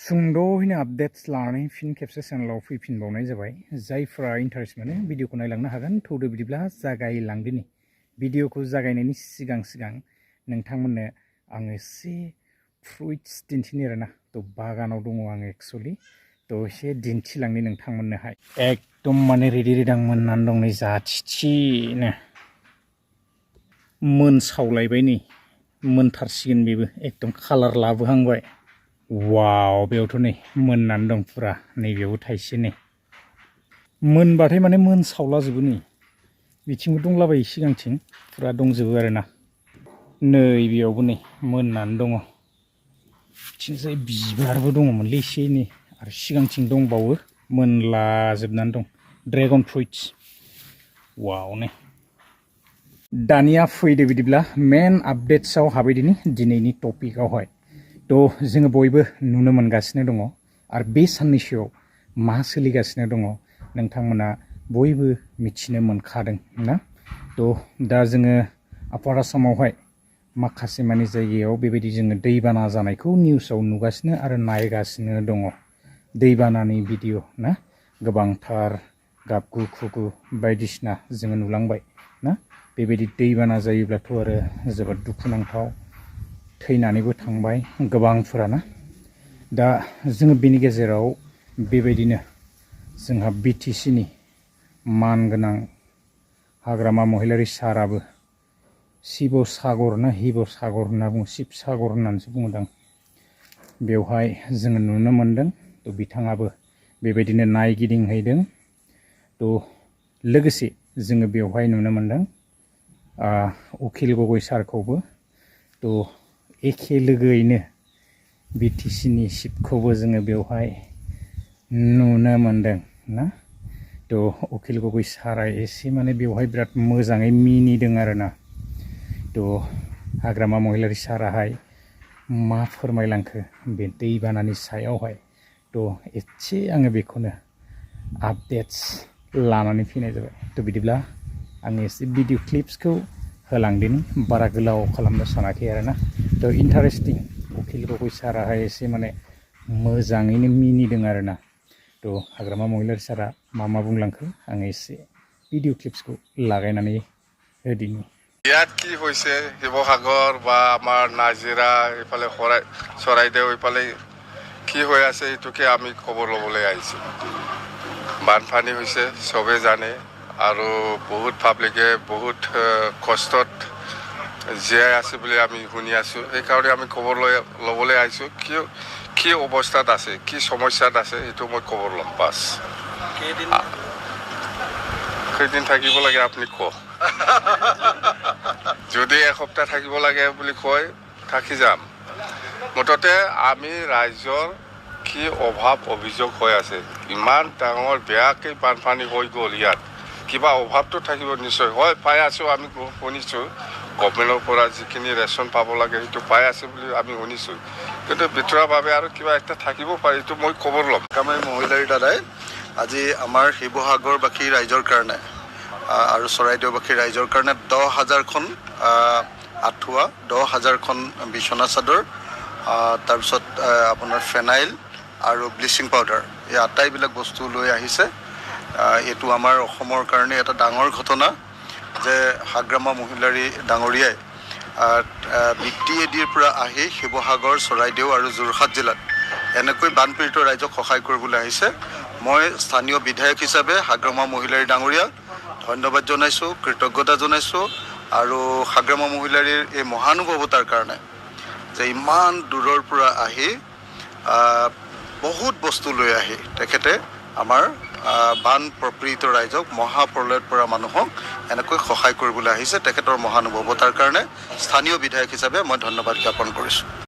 सुंद'यैनो updates लानानै फिन खेबसे चेनेलाव फैफिनबावनाय जाबाय। जायफ्रा इन्टारेस्ट मोनो भिडिअखौ नायलांनो हागोन। थौदो बिदिब्ला जागायलांदिनि। भिडिअखौ जागायनायनि सिगां नोंथांमोननो आङो एसे फ्रुइट्स दिन्थिनि आरोना। बागानाव दङ आङो एक्चुअलि। एसे दिन्थिलांनि नोंथांमोननोहाय। एकदम माने रेडि रेदां मोननानै दं नै जाथिनो। मोनसावलायबाय नै। मोनथारसिगोन बेबो एकदम कालार लाबोहांबाय। वाव बेयावथ' नै मोननानै दं फुरा। नैबेयावबो थाइसे नै मोनबाथाय माने मोनसावलाजोबो नै। बिथिंबो दंलाबायो सिगांथिं फुरा दंजोबो आरोना। नै बेयावबो नै मोननानै दङ। बिथिंजाय बिबारबो दङमोनलै एसे एनै आरो सिगांथिं दंबावो मोनलाजोबनानै दं। ड्रेगन फ्रुइट्स वाव नै। दानिया फैदो बिदिब्ला मेन आपडेट्सआव हाबैदिनि दिनैनि टपिकआवहाय। जोङो बयबो नुनो मोनगासिनो दङ आरो बे साननैसोआव मा सोलिगासिनो दङ नोंथांमोना बयबो मिथिनो मोनखादों ना। दा जोङो आपार आसामावहाय माखासे माने जायगायाव बेबायदि जोङो दैबाना जानायखौ निउसाव नुगासिनो आरो नायगासिनो दङ। दैबानानि भिडिअ ना गोबांथार गाबगु खुगु बायदिसिना जोङो नुलांबाय ना। बेबायदि दैबाना जायोब्लाथ' आरो जोबोद दुखुनांथाव। थैनानैबो थांबाय गोबांफोराना। दा जोङो बेनि गेजेराव बेबायदिनो जोंहा BTCनि मानगोनां हाग्रामा महिलारि साराबो शिबसागर ना हिबसागर होनना बुङो, शिबसागर होननानैसो बुङोदां। बेवहाय जोङो नुनो मोनदों। बिथाङाबो बेबायदिनो नायगिदिंहैदों। लोगोसे जोङो बेवहाय नुनो मोनदों उखिल गगৈ सारखौबो। एखे लोगोयैनो BTCनि चिफखौबो जोङो बेवहाय नुनो मोनदों ना। उखिल गगৈ सारा एसे माने बेवहाय बिराद मोजाङै मिनिदों आरोना। हाग्रामा महिलारि साराहाय मा फोरमायलांखो बे दैबानानि सायावहाय। एसे आङो बेखौनो आपडेट्स लानानै फैनाय जाबाय। बिदिब्ला आङो एसे भिडिअ क्लिप्सखौ होलांदिनि। बारा गोलाव खालामनो सानाखै आरोना। इन्टारेस्टिं उखिल गगৈ साराहाय एसे माने मोजाङैनो मिनिदों आरोना। हाग्रामा महिलारि सारा मा बुंलांखो आङो एसे भिडिअ क्लिप्सखौ लागायनानै होदिनि। ইয়াত কি হৈছে শিৱসাগৰ বা আমাৰ নাজিৰা এইফালে চৰাইদেউ এইফালে কি হৈ আছে এইটোকে আমি খবৰ ল'বলৈ আহিছোঁ। বানপানী হৈছে চবে জানে আৰু বহুত পাব্লিকে বহুত কষ্টত জীয়াই আছে বুলি আমি শুনি আছোঁ। সেইকাৰণে আমি খবৰ ল'বলৈ আহিছোঁ কি অৱস্থাত আছে, কি সমস্যাত আছে সেইটো মই খবৰ ল'ম। পাছ কেইদিন থাকিব লাগে আপুনি কওক। যদি এসপ্তাহ থাকিব লাগে বুলি কয় থাকি যাম। মুঠতে আমি ৰাইজৰ কি অভাৱ অভিযোগ হৈ আছে, ইমান ডাঙৰ বেয়াকৈ বানপানী হৈ গ'ল। ইয়াত কিবা অভাৱটো থাকিব নিশ্চয়। হয় পাই আছোঁ, আমি শুনিছোঁ গভৰ্ণমেণ্টৰ পৰা যিখিনি ৰেচন পাব লাগে সেইটো পাই আছে বুলি আমি শুনিছোঁ। কিন্তু ভিতৰুৱাভাৱে আৰু কিবা এটা থাকিব পাৰে, এইটো মই খবৰ ল'ম। হাগ্ৰামা মহিলাৰীৰ দ্বাৰাই আজি আমাৰ শিৱসাগৰবাসী ৰাইজৰ কাৰণে আৰু চৰাইদেউবাসী ৰাইজৰ কাৰণে 10,000খন আঁঠুৱা, 10,000খন বিচনা চাদৰ, তাৰপিছত আপোনাৰ ফেনাইল আৰু ব্লিচিং পাউডাৰ, এই আটাইবিলাক বস্তু লৈ আহিছে। এইটো আমাৰ অসমৰ কাৰণে এটা ডাঙৰ ঘটনা যে হাগ্ৰামা মহিলাৰী ডাঙৰীয়াই BTADৰ পৰা আহি শিৱসাগৰ, চৰাইদেউ আৰু যোৰহাট জিলাত এনেকৈ বানপীড়িত ৰাইজক সহায় কৰিবলৈ আহিছে। মই স্থানীয় বিধায়ক হিচাপে হাগ্ৰামা মহিলাৰী ডাঙৰীয়াক ধন্যবাদ জনাইছোঁ, কৃতজ্ঞতা জনাইছোঁ। আৰু হাগ্ৰামা মহিলাৰীৰ এই মহানুভৱতাৰ কাৰণে যে ইমান দূৰৰ পৰা আহি বহুত বস্তু লৈ আহি তেখেতে আমাৰ বান প্ৰপীড়িত ৰাইজক, মহাপ্ৰলয়ৰ পৰা মানুহক এনেকৈ সহায় কৰিবলৈ আহিছে। তেখেতৰ মহানুভৱতাৰ কাৰণে স্থানীয় বিধায়ক হিচাপে মই ধন্যবাদ জ্ঞাপন কৰিছোঁ।